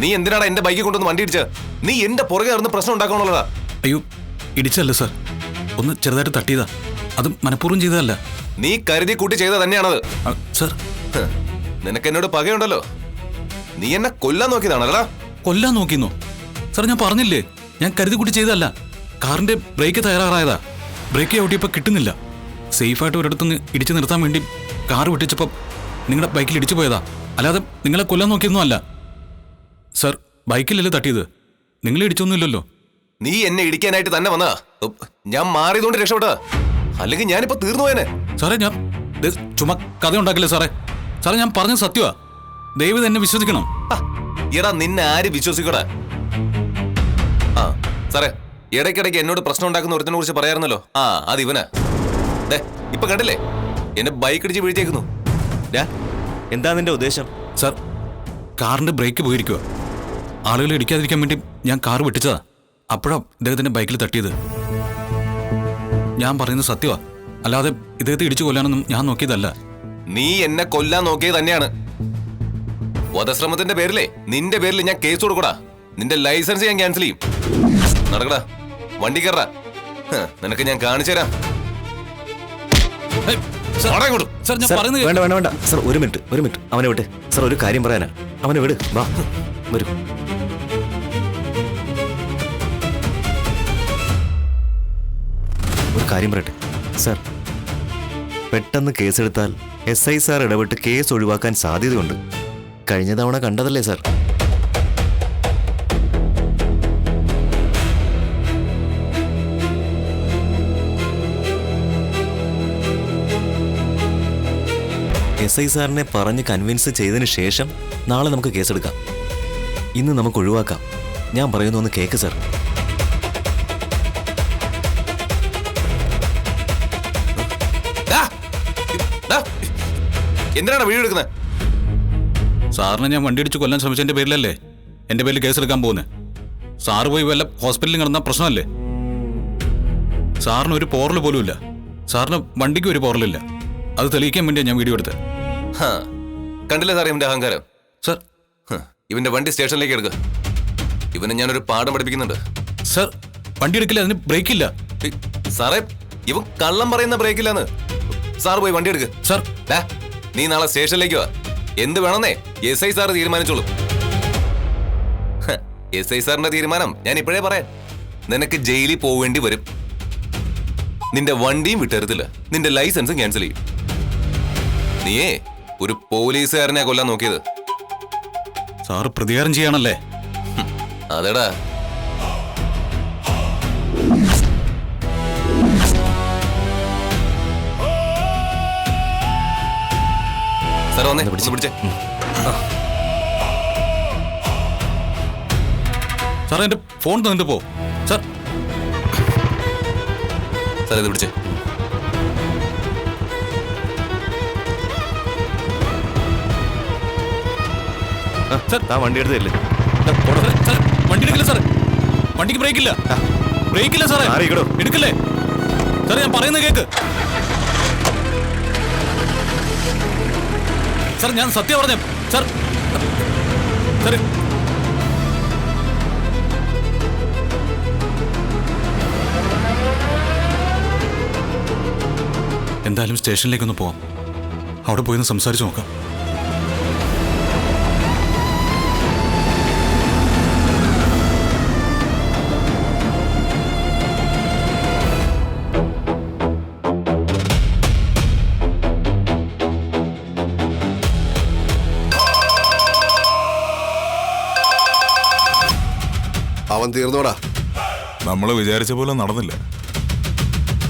നീ എന്തിനാടാ എന്റെ ബൈക്കിൽ കൊണ്ടുവന്ന് വണ്ടി ഇടിച്ച? നീ എന്റെ പുറകെ നടന്ന് പ്രശ്നം ഉണ്ടാക്കണുള്ളതാ. അയ്യോ, ഇടിച്ചല്ല സാർ, ഒന്ന് ചെറുതായിട്ട് തട്ടിയതാ. അത് മനഃപൂർവ്വം ചെയ്തതല്ല. നീ കരുതി കൂട്ടി ചെയ്ത തന്നെയാണത്. സാർ, നിനക്ക് എന്നോട് പകയുണ്ടല്ലോ. നീ എന്നെ കൊല്ലാൻ നോക്കിയതാണല്ലടാ. കൊല്ലാൻ നോക്കിന്നോ? സാർ, ഞാൻ പറഞ്ഞില്ലേ, ഞാൻ കരുതി കൂട്ടി ചെയ്തതല്ല. കാറിന്റെ ബ്രേക്ക് തയ്യാറായതാ. ബ്രേക്ക് ചവിട്ടിയപ്പോൾ കിട്ടുന്നില്ല. സേഫായിട്ട് ഒരിടത്തുനിന്ന് ഇടിച്ചു നിർത്താൻ വേണ്ടി കാർ വെട്ടിച്ചപ്പോൾ നിങ്ങളുടെ ബൈക്കിൽ ഇടിച്ചു പോയതാ. അല്ലാതെ നിങ്ങളെ കൊല്ലാൻ നോക്കിയൊന്നും അല്ല സാർ. ബൈക്കിലല്ലേ തട്ടിയത്, നിങ്ങൾ ഇടിച്ചൊന്നുമില്ലല്ലോ. നീ എന്നെ ഇടിക്കാനായിട്ട് തന്നെ വന്നാ. ഞാൻ മാറിയതുകൊണ്ട് രക്ഷപ്പെട്ടതാ, അല്ലെങ്കിൽ ഞാനിപ്പോ തീർന്നു പോയനെ. സാറേ, ഞാൻ ചുമ്മാ കഥ ഉണ്ടാക്കില്ലേ സാറേ. സാറേ, ഞാൻ പറഞ്ഞത് സത്യമാ. ദയവ് എന്നെ വിശ്വസിക്കണം. എടാ, നിന്നെ ആര് വിശ്വസിക്കടാ? ആ സാറേ, ഇടയ്ക്കിടയ്ക്ക് എന്നോട് പ്രശ്നം ഉണ്ടാക്കുന്ന ഒരുത്തിനെ കുറിച്ച് പറയാറുന്നല്ലോ. അത് ഇവനാ. ഇപ്പൊ കണ്ടില്ലേ, എന്നെ ബൈക്ക് ഇടിച്ച് വീഴ്ത്തിയേക്കുന്നു. എന്താ നിന്റെ ഉദ്ദേശം? സാർ, കാറിന്റെ ബ്രേക്ക് പോയിരിക്കുക. ആളുകളെ ഇടിക്കാതിരിക്കാൻ വേണ്ടി ഞാൻ കാർ വെട്ടിച്ചതാ. അപ്പോഴാണ് ഇദ്ദേഹത്തിന്റെ ബൈക്കിൽ തട്ടിയത്. ഞാൻ പറയുന്നത് സത്യമാ, അല്ലാതെ ഇദ്ദേഹത്തെ ഇടിച്ചു കൊല്ലാനൊന്നും ഞാൻ നോക്കിയതല്ല. നീ എന്നെ കൊല്ലാൻ നോക്കിയത് തന്നെയാണ്. വധശ്രമത്തിന്റെ പേരിലേ നിന്റെ പേരിൽ ഞാൻ കേസ് കൊടുക്കടാ. നിന്റെ ലൈസൻസ് ഞാൻ ക്യാൻസൽ ചെയ്യും. നടക്കടാ, വണ്ടി കയറാ. നിനക്ക് ഞാൻ കാണിച്ചു തരാം. വേണ്ട വേണ്ട വേണ്ട സർ, ഒരു മിനിറ്റ് അവനെ വിട്ട്. സർ, ഒരു കാര്യം പറയാനാ. അവനെ വിട്, വാ വരൂ. ഒരു കാര്യം പറയട്ടെ സർ, പെട്ടെന്ന് കേസെടുത്താൽ SI സാർ ഇടപെട്ട് കേസ് ഒഴിവാക്കാൻ സാധ്യതയുണ്ട്. കഴിഞ്ഞ തവണ കണ്ടതല്ലേ സർ. SI സാറിനെ പറഞ്ഞ് കൺവിൻസ് ചെയ്തതിന് ശേഷം നാളെ നമുക്ക് കേസെടുക്കാം. ഇന്ന് നമുക്ക് ഒഴിവാക്കാം. ഞാൻ പറയുന്നു, ഒന്ന് കേക്ക് സർ. എന്തിനാണ് വീഡിയോ എടുക്കുന്നത്? സാറിനെ ഞാൻ വണ്ടി ഇടിച്ച് കൊല്ലാൻ ശ്രമിച്ചതിന്റെ പേരിലല്ലേ എന്റെ പേരിൽ കേസെടുക്കാൻ പോകുന്നത്. സാറ് പോയി വല്ല ഹോസ്പിറ്റലിൽ കിടന്ന പ്രശ്നമല്ലേ? സാറിന് ഒരു പോറൽ പോലും ഇല്ല. സാറിന് വണ്ടിക്ക് ഒരു പോറലില്ല. അത് തെളിയിക്കാൻ വേണ്ടിയാണ് ഞാൻ വീഡിയോ എടുത്തത്. കണ്ടില്ലേ സാറേ ഇവന്റെ അഹങ്കാരം? സർ, ഇവന്റെ വണ്ടി സ്റ്റേഷനിലേക്ക് എടുക്കുക. ഇവനെ ഞാനൊരു പാഠം പഠിപ്പിക്കുന്നുണ്ട്. സർ, വണ്ടി എടുക്കില്ല, അതിന് ബ്രേക്ക് ഇല്ല. സാറേ, ഇവൻ കള്ളം പറയുന്ന ബ്രേക്കില്ലാന്ന്. സാർ പോയി വണ്ടി എടുക്ക്. സർ, നീ നാളെ സ്റ്റേഷനിലേക്ക് വാ. എന്ത് വേണമെന്നേ SI സാർ തീരുമാനിച്ചോളൂ. SI സാറിന്റെ തീരുമാനം ഞാൻ ഇപ്പോഴേ പറയാം. നിനക്ക് ജയിലിൽ പോവേണ്ടി വരും. നിന്റെ വണ്ടിയും വിട്ടരുത്തില്ല, നിന്റെ ലൈസൻസും ക്യാൻസൽ ചെയ്യും. നീയേ ഒരു പോലീസുകാരനെ കൊല്ലാൻ നോക്കിയത്. സാറ് പ്രതികാരം ചെയ്യാണല്ലേ? അതെടാ. സാർ വന്നേ, പിടിച്ചേ. സാർ, എന്റെ ഫോൺ തന്നിട്ട് പോ. സാർ, സാർ ഇത് പിടിച്ചേ. വണ്ടി എടുത്തില്ലേ? വണ്ടി എടുക്കില്ല സാറേ. വണ്ടിക്ക് ബ്രേക്ക് ഇല്ല. ബ്രേക്ക് ഇല്ല സാറേ. എടുക്കല്ലേ സാറേ, ഞാൻ പറയുന്നത് കേക്ക്. സാർ, ഞാൻ സത്യം പറഞ്ഞ സാർ. സാറേ, എന്തായാലും സ്റ്റേഷനിലേക്കൊന്ന് പോവാം. അവിടെ പോയി ഒന്ന് സംസാരിച്ച് നോക്കാം. അവൻ തീർന്നോടാ. നമ്മൾ വിചാരിച്ച പോലെ നടന്നില്ല.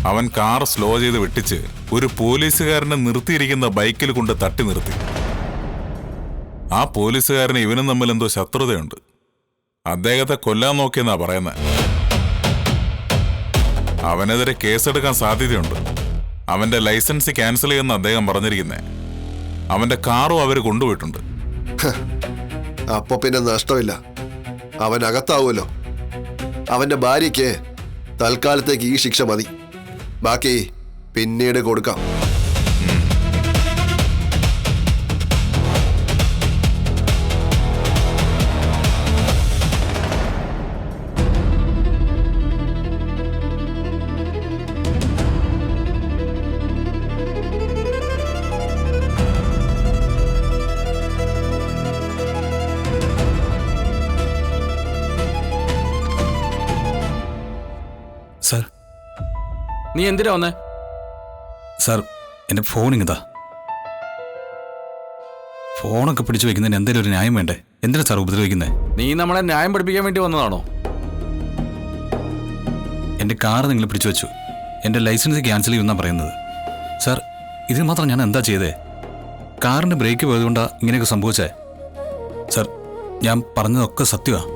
അവൻ കാർ സ്ലോ ചെയ്ത് വെട്ടിച്ച് ഒരു പോലീസുകാരനെ നിർത്തിയിരിക്കുന്ന ബൈക്കിൽ കൊണ്ട് തട്ടി നിർത്തി. ആ പോലീസുകാരന് ഇവനും തമ്മിൽ എന്തോ ശത്രുതയുണ്ട്. അദ്ദേഹത്തെ കൊല്ലാൻ നോക്കിയെന്നാ പറയുന്നത്. അവനെതിരെ കേസെടുക്കാൻ സാധ്യതയുണ്ട്. അവന്റെ ലൈസൻസ് ക്യാൻസൽ ചെയ്യുന്ന അദ്ദേഹം പറഞ്ഞിരിക്കുന്നേ. അവന്റെ കാറും അവര് കൊണ്ടുപോയിട്ടുണ്ട്. അപ്പൊ പിന്നെ നഷ്ടമില്ല. അവൻ അകത്താവുമല്ലോ. അവന്റെ ഭാര്യയ്ക്ക് തൽക്കാലത്തേക്ക് ഈ ശിക്ഷ മതി. ബാക്കി പിന്നീട് കൊടുക്കാം. നീ എന്തിനാ വന്നേ? സാർ എൻ്റെ ഫോൺ ഇങ്ങതാ. ഫോണൊക്കെ പിടിച്ചു വെക്കുന്നതിന് എന്തെങ്കിലും ഒരു ന്യായം വേണ്ടേ? എന്തിനാ സാർ ഉപദ്രവിക്കുന്നത്? നീ നമ്മളെ ന്യായം പഠിപ്പിക്കാൻ വേണ്ടി വന്നതാണോ? എൻ്റെ കാർ നിങ്ങൾ പിടിച്ചു വെച്ചു. എൻ്റെ ലൈസൻസ് ക്യാൻസൽ ചെയ്യുമെന്നാണ് പറയുന്നത്. സാർ ഇതിന് മാത്രം ഞാൻ എന്താ ചെയ്തേ? കാറിൻ്റെ ബ്രേക്ക് പോയതുകൊണ്ടാണ് ഇങ്ങനെയൊക്കെ സംഭവിച്ചേ. സാർ ഞാൻ പറഞ്ഞതൊക്കെ സത്യമാണ്.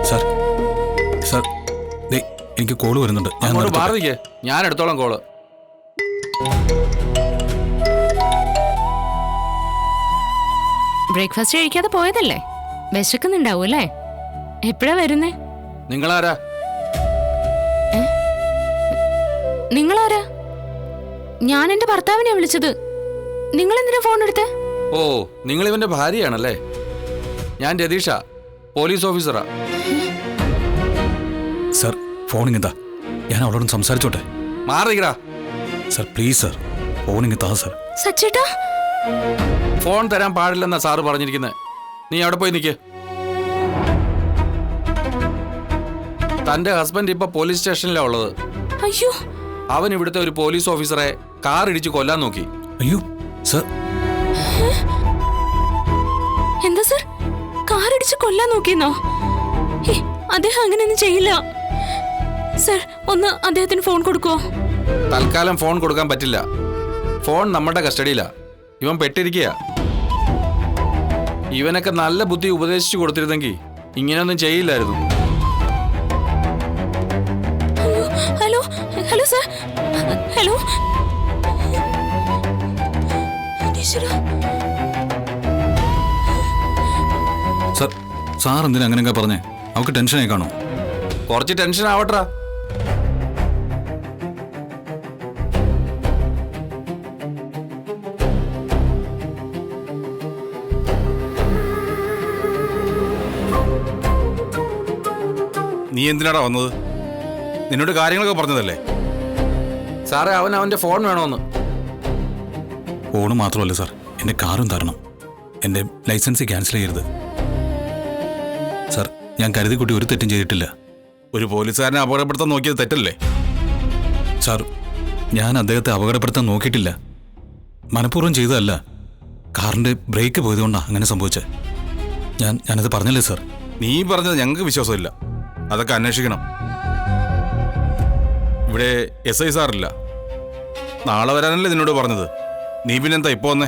സാർ സാർ ദേ എനിക്ക് കോള് വരുന്നുണ്ട്. ഞാൻ അങ്ങോട്ട് നിർത്തട്ടെ. മാറിക്കേ, ഞാൻ എടുത്തോളാം കോള്. ബ്രേക്ക്ഫാസ്റ്റ് കഴിക്കാതെ പോയതല്ലേ? വിശക്കുന്നുണ്ടാവും അല്ലേ? എപ്പോഴാ വരുന്നേ? നിങ്ങളാരാ? നിങ്ങളാരാ? ഞാൻ എന്റെ ഭർത്താവിനെ വിളിച്ചത്. നിങ്ങൾ എന്തിനാ ഫോൺ എടുത്തേ? ഓ, നിങ്ങൾ ഇവന്റെ ഭാര്യയാണല്ലേ? ഞാൻ രതീഷ, പോലീസ് ഓഫീസറാ. സാർ ഫോൺ ഇങ്ങതാ. ഞാൻ അവളോട് സംസാരിച്ചോട്ടെ? മാറിക്കടാ. സാർ പ്ലീസ് സാർ ഫോൺ ഇങ്ങത്താ സാർ. സച്ചേട്ടാ, ഫോൺ തരാൻ പാടില്ലെന്നാ സാറ് പറഞ്ഞിരിക്കുന്നത്. നീ അവിടെ പോയി നിൽക്ക്. തന്റെ ഹസ്ബൻഡ് ഇപ്പൊ പോലീസ് സ്റ്റേഷനിലാ ഉള്ളത്. അയ്യോ, അവൻ ഇവിടുത്തെ ഒരു പോലീസ് ഓഫീസറെ കാർ ഇടിച്ച് കൊല്ലാൻ നോക്കി. അയ്യോ സാർ. എന്താ സാർ, കാറിടിച്ച് കൊല്ലാൻ നോക്കിയെന്നോ? അദ്ദേഹം അങ്ങനെയൊന്നും ചെയ്യില്ല. സാർ ഒന്ന് അദ്ദേഹത്തിന് ഫോൺ കൊടുക്കോ? തൽക്കാലം ഫോൺ കൊടുക്കാൻ പറ്റില്ല. ഫോൺ നമ്മുടെ കസ്റ്റഡിയിലാ. ഇവൻ പെട്ടിരിക്കുക. ഇവനൊക്കെ നല്ല ബുദ്ധി ഉപദേശിച്ചു കൊടുത്തിരുന്നെങ്കിൽ ഇങ്ങനെയൊന്നും ചെയ്യില്ലായിരുന്നു. Hello hello sir, hello. Sir sir എന്തിനാ അങ്ങനെയൊക്കെ പറഞ്ഞേ? അവൾക്ക് ടെൻഷനായി കാണോ? കുറച്ച് ടെൻഷൻ ആവട്ടെ. നീ എന്തിനാടാ വന്നത്? നിന്നോട് കാര്യങ്ങളൊക്കെ പറഞ്ഞതല്ലേ? സാറേ, അവൻ അവന്റെ ഫോൺ വേണമെന്ന്. ഫോണ് മാത്രമല്ല സാർ, എൻ്റെ കാറും തരണം. എൻ്റെ ലൈസൻസ് ക്യാൻസൽ ചെയ്യരുത് സാർ. ഞാൻ കരുതിക്കുട്ടി ഒരു തെറ്റും ചെയ്തിട്ടില്ല. ഒരു പോലീസുകാരനെ അപകടപ്പെടുത്താൻ നോക്കിയത് തെറ്റല്ലേ? സാർ ഞാൻ അദ്ദേഹത്തെ അപകടപ്പെടുത്താൻ നോക്കിയിട്ടില്ല. മനഃപൂർവ്വം ചെയ്തതല്ല. കാറിൻ്റെ ബ്രേക്ക് പോയതുകൊണ്ടാണ് അങ്ങനെ സംഭവിച്ചത്. ഞാനത് പറഞ്ഞല്ലേ സാർ? നീ പറഞ്ഞത് ഞങ്ങൾക്ക് വിശ്വാസമില്ല. അതൊക്കെ അന്വേഷിക്കണം. ഇവിടെ SI സാറില്ല. നാളെ വരാനല്ലേ നിന്നോട് പറഞ്ഞത്? നീ പിന്നെന്താ ഇപ്പോൾ വന്നേ?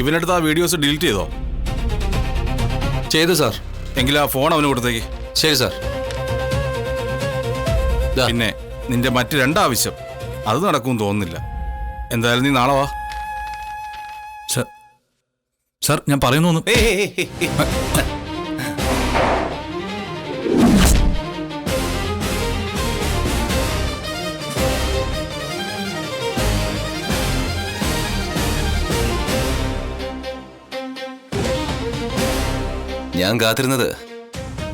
ഇവനടുത്ത് ആ വീഡിയോസ് ഡിലീറ്റ് ചെയ്തോ? ചെയ്തു സാർ. എങ്കിൽ ആ ഫോൺ അവന് കൊടുത്തേക്ക്. ശരി സാർ. ദാ. പിന്നെ നിന്റെ മറ്റ് രണ്ടാവശ്യം അത് നടക്കുമെന്ന് തോന്നുന്നില്ല. എന്തായാലും നീ നാളെ വാ. സാർ സാർ ഞാൻ പറയുന്നു. ഞാൻ കാത്തിരുന്നത്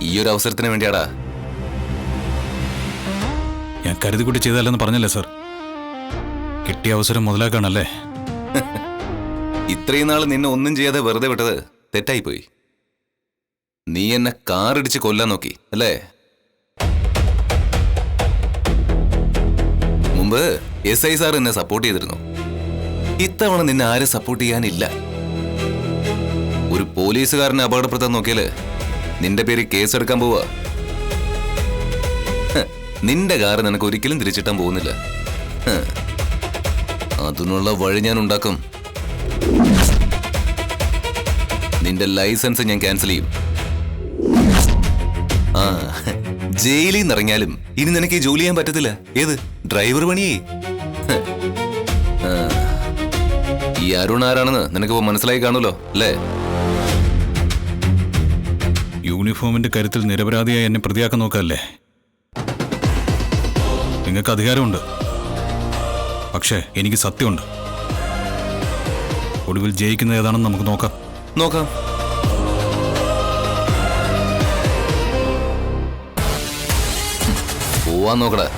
ഈ ഒരു അവസരത്തിന് വേണ്ടിയാടാ. ഞാൻ കരുതിക്കുട്ടി ചെയ്തതല്ലെന്ന് പറഞ്ഞല്ലേ സാർ? കിട്ടിയ അവസരം മുതലാക്കാണല്ലേ? ഇത്രയും നാൾ നിന്നെ ഒന്നും ചെയ്യാതെ വെറുതെ വിട്ടത് തെറ്റായിപ്പോയി. നീ എന്നെ കാറിടിച്ച് കൊല്ലാൻ നോക്കി അല്ലേ? മുമ്പ് SI സാർ എന്നെ സപ്പോർട്ട് ചെയ്തിരുന്നു. ഇത്തവണ നിന്നെ ആരും സപ്പോർട്ട് ചെയ്യാനില്ല. ഒരു പോലീസുകാരനെ അപകടപ്പെടുത്താൻ നോക്കിയാല് നിന്റെ പേര് കേസെടുക്കാൻ പോവാ. നിന്റെ കാറ് നിനക്ക് ഒരിക്കലും തിരിച്ചിട്ടാൻ പോകുന്നില്ല. അതിനുള്ള വഴി ഞാൻ ഉണ്ടാക്കും. നിന്റെ ലൈസൻസ് ഞാൻ ക്യാൻസൽ ചെയ്യും. ആ, ജയിലിൽ നിന്ന് ഇറങ്ങിയാലും ഇനി നിനക്ക് ഈ ജോലി ചെയ്യാൻ പറ്റത്തില്ല. ഏത് ഡ്രൈവർ പണിയേ. ഈ അരുൺ ആരാണെന്ന് നിനക്കിപ്പോ മനസ്സിലായി കാണുമല്ലോ അല്ലേ? യൂണിഫോമിന്റെ കരുത്തിൽ നിരപരാധിയായി എന്നെ പ്രതിയാക്കാൻ നോക്കല്ലേ? നിങ്ങൾക്ക് അധികാരമുണ്ട്, പക്ഷേ എനിക്ക് സത്യമുണ്ട്. ഒടുവിൽ ജയിക്കുന്നത് ഏതാണെന്ന് നമുക്ക് നോക്കാം. നോക്കാം. പോവാൻ നോക്കടാ.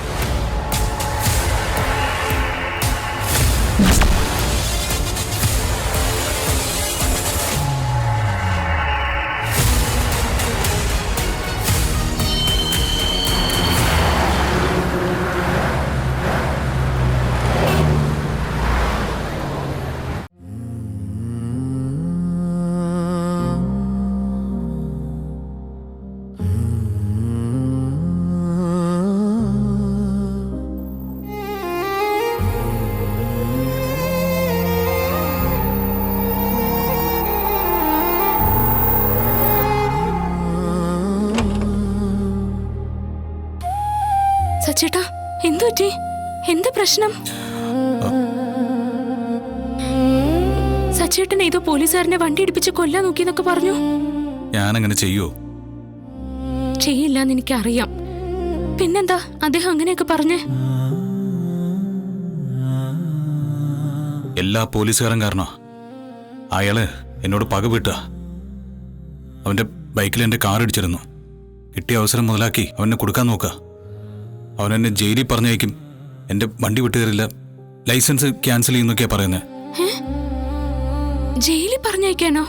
പറ്റി? എന്താ പ്രശ്നം? സച്ചേട്ടൻ ഏതോ പോലീസുകാരനെ വണ്ടി ഇടിപ്പിച്ച് കൊല്ലാൻ നോക്കിയെന്നൊക്കെ പറഞ്ഞു. ഞാനങ്ങനെ ചെയ്യോ? ചെയ്യില്ലെന്ന് എനിക്കറിയാം. പിന്നെന്താ അദ്ദേഹം അങ്ങനെയൊക്കെ പറഞ്ഞേ? എല്ലാ പോലീസുകാരൻ കാരണോ അയാള് എന്നോട് പക വീട്ടുക. അവന്റെ ബൈക്കിൽ എന്റെ കാർ ഇടിച്ചിരുന്നു. കിട്ടിയ അവസരം മുതലാക്കി അവനെ കൊടുക്കാൻ നോക്കുക. അവനെന്നെ ജയിലിൽ പറഞ്ഞയക്കും, എന്റെ വണ്ടി വിട്ടുതരില്ല, ലൈസൻസ് ക്യാൻസൽ ചെയ്യുന്നൊക്കെയാ പറയുന്നത്. ജയിലിൽ പറഞ്ഞയക്കാനോ?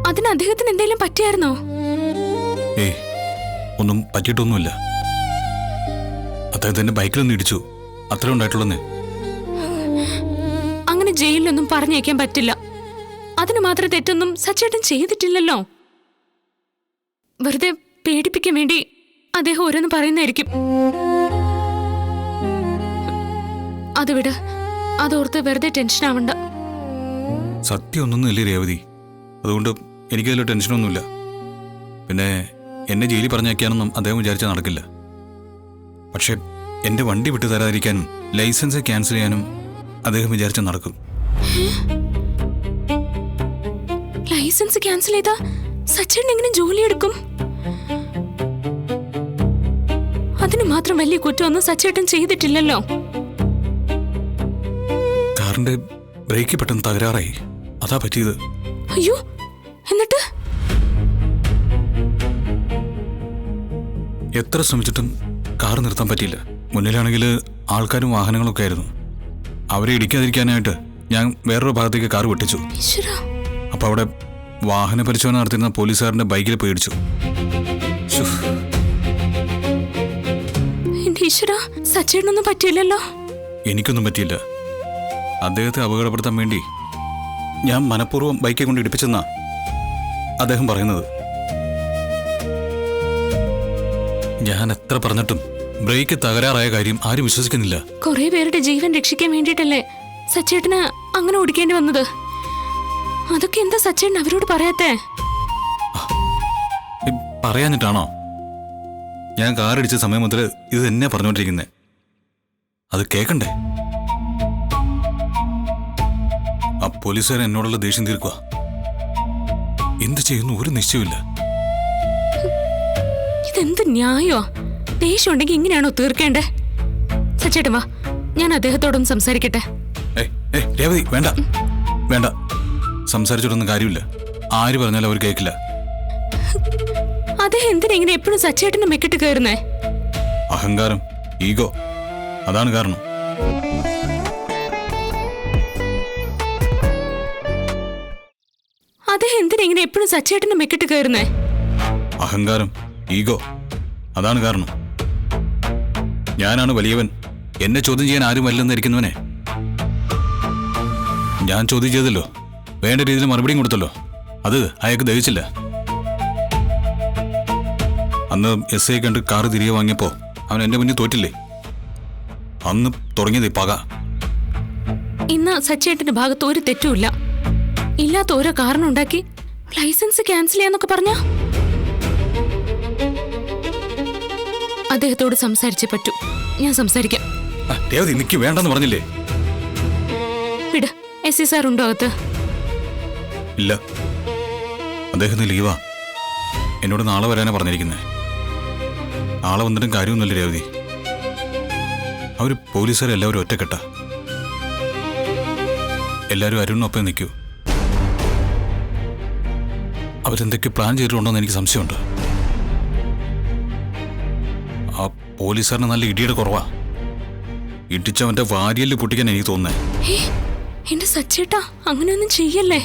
അതിന് അദ്ദേഹത്തിന് എന്തെങ്കിലും പറ്റിയായിരുന്നോ? ഏയ്, ഒന്നും പറ്റിയിട്ടൊന്നുമില്ല. അദ്ദേഹത്തിന്റെ ബൈക്കിലൊന്നും ഇടിച്ചു, അത്രേ ഉണ്ടായിട്ടുള്ളന്നേ. അങ്ങനെ ജയിലിലൊന്നും പറഞ്ഞയക്കാൻ പറ്റില്ല. അതിന് മാത്രം തെറ്റൊന്നും സച്ചേട്ടൻ ചെയ്തിട്ടില്ലല്ലോ. വെറുതെ പേടിപ്പിക്കാൻ വേണ്ടി അദ്ദേഹം ഓരോന്ന് പറയുന്നതായിരിക്കും. അത് വിട്, അതോർത്ത് വെറുതെ ടെൻഷൻ ആവണ്ട. സത്യം ഒന്നൊന്നുമില്ലേ രേവതി, അതുകൊണ്ട് എനിക്കതിൽ ടെൻഷനൊന്നുമില്ല. പിന്നെ എന്നെ ജയിലിൽ പറഞ്ഞയക്കാനൊന്നും അദ്ദേഹം വിചാരിച്ചാൽ നടക്കില്ല. പക്ഷെ എന്റെ വണ്ടി വിട്ടു തരാതിരിക്കാനും ലൈസൻസ് ക്യാൻസൽ ചെയ്യാനും അദ്ദേഹം വിചാരിച്ചാൽ നടക്കും. ലൈസൻസ് ക്യാൻസൽ ചെയ്താ സച്ചേട്ടൻ എങ്ങനെ ജോലി എടുക്കും? അതിന് മാത്രം വലിയ കുറ്റമൊന്നും സച്ചേട്ടൻ ചെയ്തിട്ടില്ലല്ലോ. കാറിന്റെ ബ്രേക്ക് പെട്ടെന്ന് തകരാറായി, അതാ പറ്റിയത്. അയ്യോ, എന്നിട്ട്? എത്ര ശ്രമിച്ചിട്ടും കാർ നിർത്താൻ പറ്റിയില്ല. മുന്നിലാണെങ്കിൽ ആൾക്കാരും വാഹനങ്ങളൊക്കെ ആയിരുന്നു. അവരെ ഇടിക്കാതിരിക്കാനായിട്ട് ഞാൻ വേറൊരു ഭാഗത്തേക്ക് കാർ വെട്ടിച്ചു. ഈശ്വരാ. അപ്പൊ അവിടെ വാഹന പരിശോധന നടത്തിയിരുന്ന പോലീസുകാരന്റെ ബൈക്കിൽ പേടിച്ചു. എന്റെ ഈശ്വരാ, സച്ചേട്ടനൊന്നും പറ്റിയില്ലല്ലോ. എനിക്കൊന്നും പറ്റിയില്ല. അദ്ദേഹത്തെ അപകടപ്പെടുത്താൻ വേണ്ടി ഞാൻ മനഃപൂർവ്വം ബൈക്കെ കൊണ്ട് ഇടിപ്പിച്ചെന്നാ അദ്ദേഹം പറയുന്നത്. ഞാൻ എത്ര പറഞ്ഞിട്ടും ബ്രേക്ക് തകരാറായ കാര്യം ആരും വിശ്വസിക്കുന്നില്ല. കുറെ പേരുടെ ജീവൻ രക്ഷിക്കാൻ വേണ്ടിയിട്ടല്ലേ സച്ചേട്ടന് അങ്ങനെ ഓടിക്കേണ്ടി വന്നത്. അതൊക്കെ എന്താ സച്ചേട്ടൻ അവരോട് പറയാത്തേ? പറയാഞ്ഞിട്ടാണോ? ഞാൻ കാറടിച്ച സമയം മുതൽ ഇത് തന്നെ പറഞ്ഞുകൊണ്ടിരിക്കുന്നേ. അത് കേക്കണ്ടേ? ആ പോലീസുകാരൻ എന്നോടുള്ള ദേഷ്യം തീർക്കുക. എന്ത് ചെയ്യുന്നു ഒരു നിശ്ചയമില്ല. ഇതെന്ത് ന്യായോ? ദേഷ്യം ഉണ്ടെങ്കിൽ ഇങ്ങനെയാണോ തീർക്കേണ്ടേ? സച്ചേട്ടൻ വാ, ഞാൻ അദ്ദേഹത്തോടൊന്ന് സംസാരിക്കട്ടെ. രേവതി, വേണ്ട വേണ്ട, സംസാരിച്ചിട്ടൊന്നും കാര്യമില്ല. ആര് പറഞ്ഞാലും അവർ കേൾക്കില്ല. അദ്ദേഹം എന്തിനാ ഇങ്ങനെ എപ്പോഴും സച്ചേട്ടന്റെ മെക്കിട്ട് കയറുന്നേ? അഹങ്കാരം, ഈഗോ, അതാണ് കാരണം. അദ്ദേഹം എന്തിനാ ഇങ്ങനെ എപ്പോഴും സച്ചേട്ടന്റെ മെക്കിട്ട് കയറുന്നേ? അഹങ്കാരം, ഈഗോ, അതാണ് കാരണം. ഞാനാണ് വലിയവൻ, എന്നെ ചോദ്യം ചെയ്യാൻ ആരും വരില്ലെന്നിരിക്കുന്നവനെ ഞാൻ ചോദ്യം ചെയ്തല്ലോ, വേണ്ട രീതിയിൽ മറുപടിയും കൊടുത്തല്ലോ. അത് അയാൾക്ക് ദഹിച്ചില്ല. അന്ന് SI കണ്ട് കാറ് തിരികെ വാങ്ങിയപ്പോ അവൻ എന്റെ മുന്നിൽ തോറ്റില്ലേ? അന്ന് തുടങ്ങിയത് പക. ഇന്ന് സച്ചേട്ടന്റെ ഭാഗത്ത് ഒരു തെറ്റുമില്ല. ഇല്ലാത്ത ഓരോ കാരണം ഉണ്ടാക്കി ലൈസൻസ് ക്യാൻസൽ ചെയ്യാന്നൊക്കെ പറഞ്ഞ അദ്ദേഹത്തോട് സംസാരിച്ചേ പറ്റൂ. ഞാൻ സംസാരിക്കാം. രേവതി, നിക്ക് വേണ്ടെന്ന് പറഞ്ഞില്ലേ? വിട്. SI സാർ ഉണ്ടോ അകത്ത്? ഇല്ല, അദ്ദേഹത്തിന് ലീവാ. എന്നോട് നാളെ വരാനാ പറഞ്ഞിരിക്കുന്നത്. നാളെ വന്നിട്ടും കാര്യമൊന്നുമില്ല രേവതി. അവർ പോലീസുകാരെല്ലാവരും ഒറ്റക്കെട്ട. എല്ലാവരും അരുണിനൊപ്പം നിൽക്കൂ. അവരെന്തൊക്കെ പ്ലാൻ ചെയ്തിട്ടുണ്ടോന്ന് എനിക്ക് സംശയമുണ്ട്. ആ പോലീസുകാരന് നല്ല ഇടിയുടെ കുറവാ. ഇടിച്ചവന്റെ വാരിയല് പൊട്ടിക്കാൻ എനിക്ക് തോന്നുന്നേ. എന്റെ സച്ചേട്ടാ, അങ്ങനെയൊന്നും ചെയ്യല്ലേ.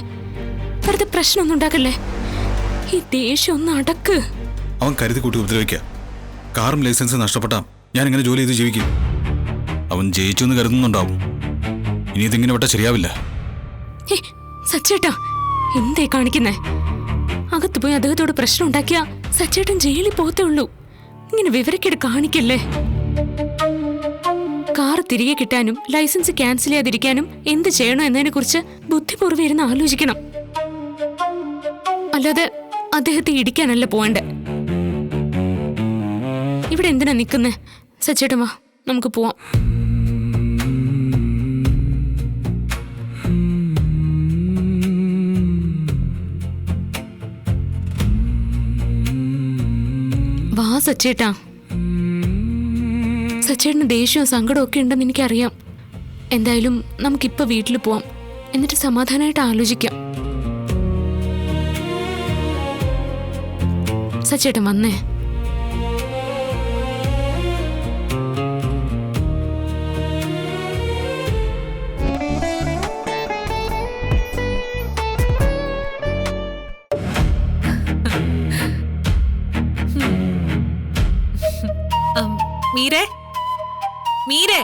വെറുതെ പ്രശ്നമൊന്നും ഉണ്ടാക്കല്ലേ. ഈ ദേഷ്യം ഒന്ന് അടക്ക്. അവൻ കരുതി കൂട്ടി ഉപദ്രവിക്കുക. കാറും ലൈസൻസ് നഷ്ടപ്പെട്ടാ ഞാൻ എങ്ങനെ ജോലി ചെയ്ത് ജീവിക്കും? അവൻ ജയിച്ചു എന്ന് കരുതുന്നുണ്ടാവും. ഇനി ഇതിങ്ങനെ വിട്ടാൽ ശരിയാവില്ല. സച്ചേട്ടാ, എന്തേ കാണിക്കുന്നേ? അകത്ത് പോയി അദ്ദേഹത്തോട് പ്രശ്നം ഉണ്ടാക്കിയ സച്ചേട്ടൻ ജയിലിൽ പോകത്തേ ഉള്ളൂ. ഇങ്ങനെ വിവരക്കേട് കാണിക്കല്ലേ. കാർ തിരികെ കിട്ടാനും ലൈസൻസ് ക്യാൻസൽ ചെയ്യാതിരിക്കാനും എന്ത് ചെയ്യണോ എന്നതിനെ കുറിച്ച് ബുദ്ധിപൂർവ്വം ഇരുന്ന് ആലോചിക്കണം. അല്ലാതെ അദ്ദേഹത്തെ ഇടിക്കാനല്ല പോകണ്ടേ. ഇവിടെ എന്തിനാ നിൽക്കുന്നേ? സച്ചേട്ടൻ വാ, നമുക്ക് പോവാം. വാ സച്ചേട്ടാ. സച്ചേട്ടന് ദേഷ്യവും സങ്കടവും ഒക്കെ ഉണ്ടെന്ന് എനിക്കറിയാം. എന്തായാലും നമുക്കിപ്പോ വീട്ടിൽ പോവാം, എന്നിട്ട് സമാധാനമായിട്ട് ആലോചിക്കാം. സച്ചേട്ടൻ വന്നേ. മീരേ, മീരേ,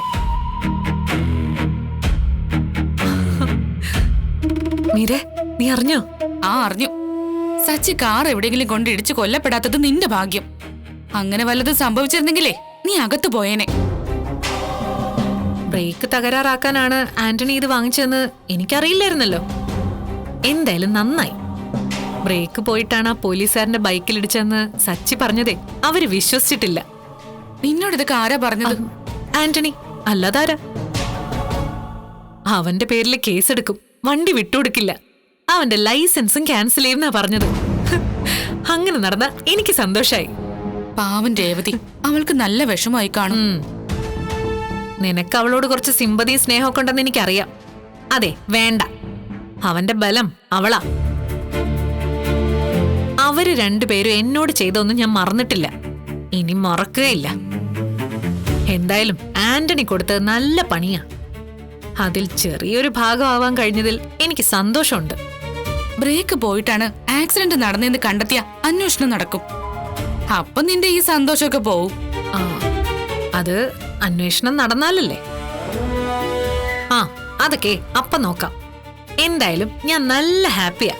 മീരേ, നീ അറിഞ്ഞോ? ആ അറിഞ്ഞു. സച്ചി കാർ എവിടെയെങ്കിലും കൊണ്ട് ഇടിച്ച് കൊല്ലപ്പെടാത്തത് നിന്റെ ഭാഗ്യം. അങ്ങനെ വല്ലതും സംഭവിച്ചിരുന്നെങ്കിലേ നീ അകത്ത് പോയേനെ. ബ്രേക്ക് തകരാറാക്കാനാണ് ആന്റണി ഇത് വാങ്ങിച്ചതെന്ന് എനിക്കറിയില്ലായിരുന്നല്ലോ. എന്തായാലും നന്നായി. ബ്രേക്ക് പോയിട്ടാണ് ആ പോലീസുകാരന്റെ ബൈക്കിലിടിച്ചെന്ന് സച്ചി പറഞ്ഞതേ അവര് വിശ്വസിച്ചിട്ടില്ല. നിന്നോട് ഇതൊക്കെ ആരാ പറഞ്ഞത്? ആന്റണി, അല്ലാതാരാ? അവന്റെ പേരിൽ കേസെടുക്കും, വണ്ടി വിട്ടുകൊടുക്കില്ല, അവന്റെ ലൈസൻസും ക്യാൻസൽ ചെയ്യുന്നാ പറഞ്ഞത്. അങ്ങനെ നടന്ന എനിക്ക് സന്തോഷായി. പാവൻ രേവതി, അവൾക്ക് നല്ല വിഷമമായി കാണും. നിനക്ക് അവളോട് കുറച്ച് സിമ്പതിയും സ്നേഹമൊക്കെ ഉണ്ടെന്ന് എനിക്കറിയാം. അതെ, വേണ്ട. അവന്റെ ബലം അവളാ. അവര് രണ്ടുപേരും എന്നോട് ചെയ്തൊന്നും ഞാൻ മറന്നിട്ടില്ല, ഇനി മറക്കുകയില്ല. എന്തായാലും ആന്റണി കൊടുത്തത് നല്ല പണിയാ. അതിൽ ചെറിയൊരു ഭാഗമാവാൻ കഴിഞ്ഞതിൽ എനിക്ക് സന്തോഷമുണ്ട്. ബ്രേക്ക് പോയിട്ടാണ് ആക്സിഡന്റ് നടന്നെന്ന് കണ്ടെത്തിയ അന്വേഷണം നടക്കും. അപ്പൊ നിന്റെ ഈ സന്തോഷമൊക്കെ പോവും. ആ, അത് അന്വേഷണം നടന്നാലല്ലേ. ആ, അതൊക്കെ അപ്പം നോക്കാം. എന്തായാലും ഞാൻ നല്ല ഹാപ്പിയാ.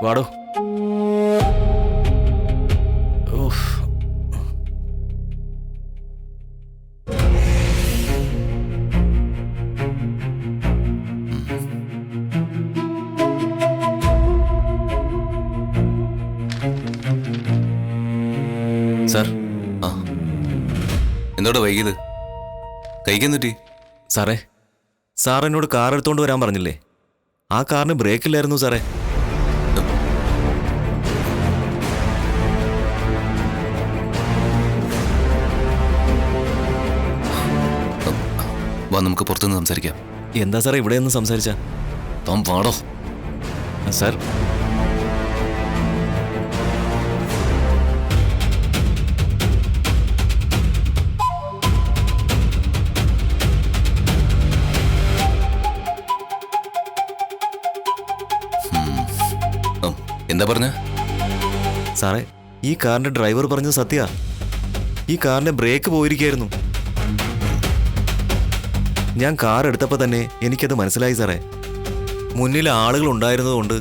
വാടോ. സാർ, ആ എന്തോടെ വൈകിയത്? കഴിക്കുന്നിട്ടി? സാറേ, സാർ എന്നോട് കാർ എടുത്തോണ്ട് വരാൻ പറഞ്ഞില്ലേ? ആ കാറിന് ബ്രേക്കില്ലായിരുന്നു സാറേ. വാ, നമുക്ക് പുറത്തുനിന്ന് സംസാരിക്കാം. എന്താ സാറേ ഇവിടെ നിന്ന് സംസാരിച്ച? താൻ വാടോ. സാർ, എന്താ പറഞ്ഞ? സാറേ, ഈ കാറിന്റെ ഡ്രൈവർ പറഞ്ഞത് സത്യാ. ഈ കാറിന്റെ ബ്രേക്ക് പോയിരിക്കായിരുന്നു. ഞാൻ കാർ എടുത്തപ്പോൾ തന്നെ എനിക്കത് മനസ്സിലായി സാറേ. മുന്നിൽ ആളുകൾ ഉണ്ടായിരുന്നതുകൊണ്ട്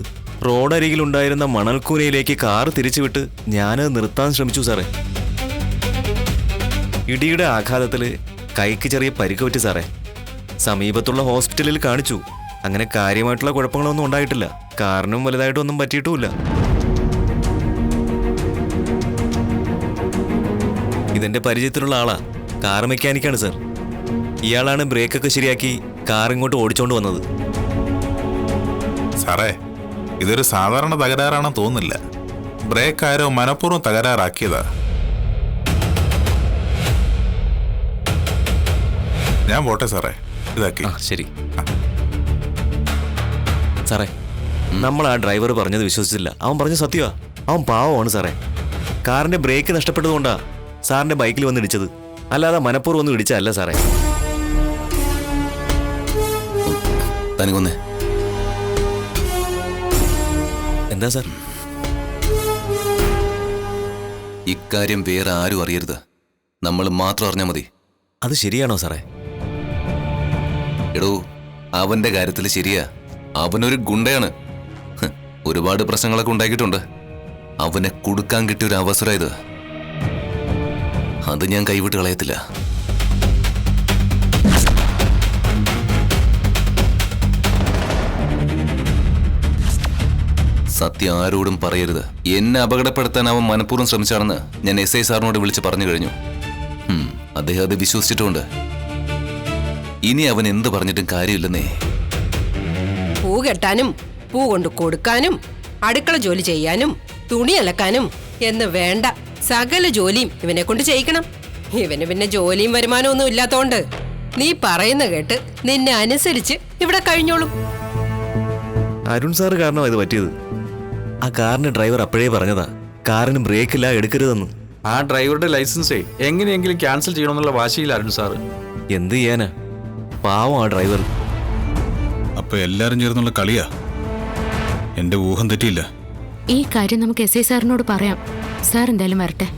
റോഡരികിലുണ്ടായിരുന്ന മണൽക്കൂനയിലേക്ക് കാർ തിരിച്ചുവിട്ട് ഞാനത് നിർത്താൻ ശ്രമിച്ചു സാറേ. ഇടിയുടെ ആഘാതത്തിൽ കൈക്ക് ചെറിയ പരിക്ക് പറ്റി സാറേ. സമീപത്തുള്ള ഹോസ്പിറ്റലിൽ കാണിച്ചു. അങ്ങനെ കാര്യമായിട്ടുള്ള കുഴപ്പങ്ങളൊന്നും ഉണ്ടായിട്ടില്ല. കാറിനും വലുതായിട്ടൊന്നും പറ്റിയിട്ടുമില്ല. ഇതെന്റെ പരിചയത്തിലുള്ള ആളാ, കാർ മെക്കാനിക്കാണ് സാർ. ഇയാളാണ് ബ്രേക്കൊക്കെ ശരിയാക്കി കാർ ഇങ്ങോട്ട് ഓടിച്ചോണ്ട് വന്നത്. സാറേ, ഇതൊരു സാധാരണ തകരാറാണെന്ന് തോന്നുന്നില്ല. ബ്രേക്ക് ആരോ മനഃപൂർവ്വം തകരാറാക്കിയതാ. ഞാൻ പോട്ടെ സാറേ, ഇതാക്കി. ശരി സാറേ. നമ്മൾ ആ ഡ്രൈവർ പറഞ്ഞത് വിശ്വസിച്ചില്ല. അവൻ പറഞ്ഞ സത്യമാ. അവൻ പാവമാണ് സാറേ. കാറിന്റെ ബ്രേക്ക് നഷ്ടപ്പെട്ടതുകൊണ്ടാ സാറിന്റെ ബൈക്കിൽ വന്ന് ഇടിച്ചത്, അല്ലാതെ മനഃപൂർവ്വം ഒന്നും ഇടിച്ചതല്ല സാറേ. തനിക്കൊന്നേ. എന്താ സാർ? ഇക്കാര്യം വേറെ ആരും അറിയരുത്. നമ്മൾ മാത്രം അറിഞ്ഞാൽ മതി. അത് ശരിയാണോ സാറേ? എടോ, അവന്റെ കാര്യത്തിൽ ശരിയാ. അവനൊരു ഗുണ്ടയാണ്. ഒരുപാട് പ്രശ്നങ്ങളൊക്കെ ഉണ്ടാക്കിയിട്ടുണ്ട്. അവനെ കൊടുക്കാൻ കിട്ടിയ ഒരു അവസരം ഇത്. അത് ഞാൻ കൈവിട്ട് കളയത്തില്ല. സത്യം ആരോടും പറയരുത്. എന്നെ അപകടപ്പെടുത്താൻ അവൻ മനഃപൂർവ്വം ശ്രമിച്ചാണെന്ന് ഞാൻ SI സാറിനോട് വിളിച്ച് പറഞ്ഞു കഴിഞ്ഞു. അദ്ദേഹം അത് വിശ്വസിച്ചിട്ടുമുണ്ട്. ഇനി അവൻ എന്ത് പറഞ്ഞിട്ടും കാര്യമില്ലെന്നേ. പൂ കെട്ടാനും പൂ കൊണ്ട് കൊടുക്കാനും അടുക്കള ജോലി ചെയ്യാനും തുണി അലക്കാനും എന്ന് വേണ്ട സകല ജോലിയും ഇവനെ കൊണ്ട് ചെയ്യിക്കണം. ഇവന് പിന്നെ ജോലിയും വരുമാനവും ഒന്നും ഇല്ലാത്തോണ്ട് നീ പറയുന്ന കേട്ട് നിന്നെ അനുസരിച്ച് ഇവിടെ കഴിഞ്ഞോളും. അരുൺ സാറ് കാരണമാണ് ഇത് പറ്റിയത്. ആ കാറിന്റെ ഡ്രൈവർ അപ്പോഴേ പറഞ്ഞതാ കാറിന് ബ്രേക്കില്ല, എടുക്കരുതെന്ന്. ആ ഡ്രൈവറുടെ ലൈസൻസേ എങ്ങനെയെങ്കിലും ക്യാൻസൽ ചെയ്യണമെന്നുള്ള വാശിയിലായിരുന്നു സാറ്. എന്ത് ചെയ്യാനാ, പാവം ആ ഡ്രൈവർ. അപ്പൊ എല്ലാരും ചേർന്നുള്ള കളിയാ. എന്റെ ഊഹം തെറ്റിയില്ല. ഈ കാര്യം നമുക്ക് SI സാറിനോട് പറയാം. സാർ എന്തായാലും വരട്ടെ.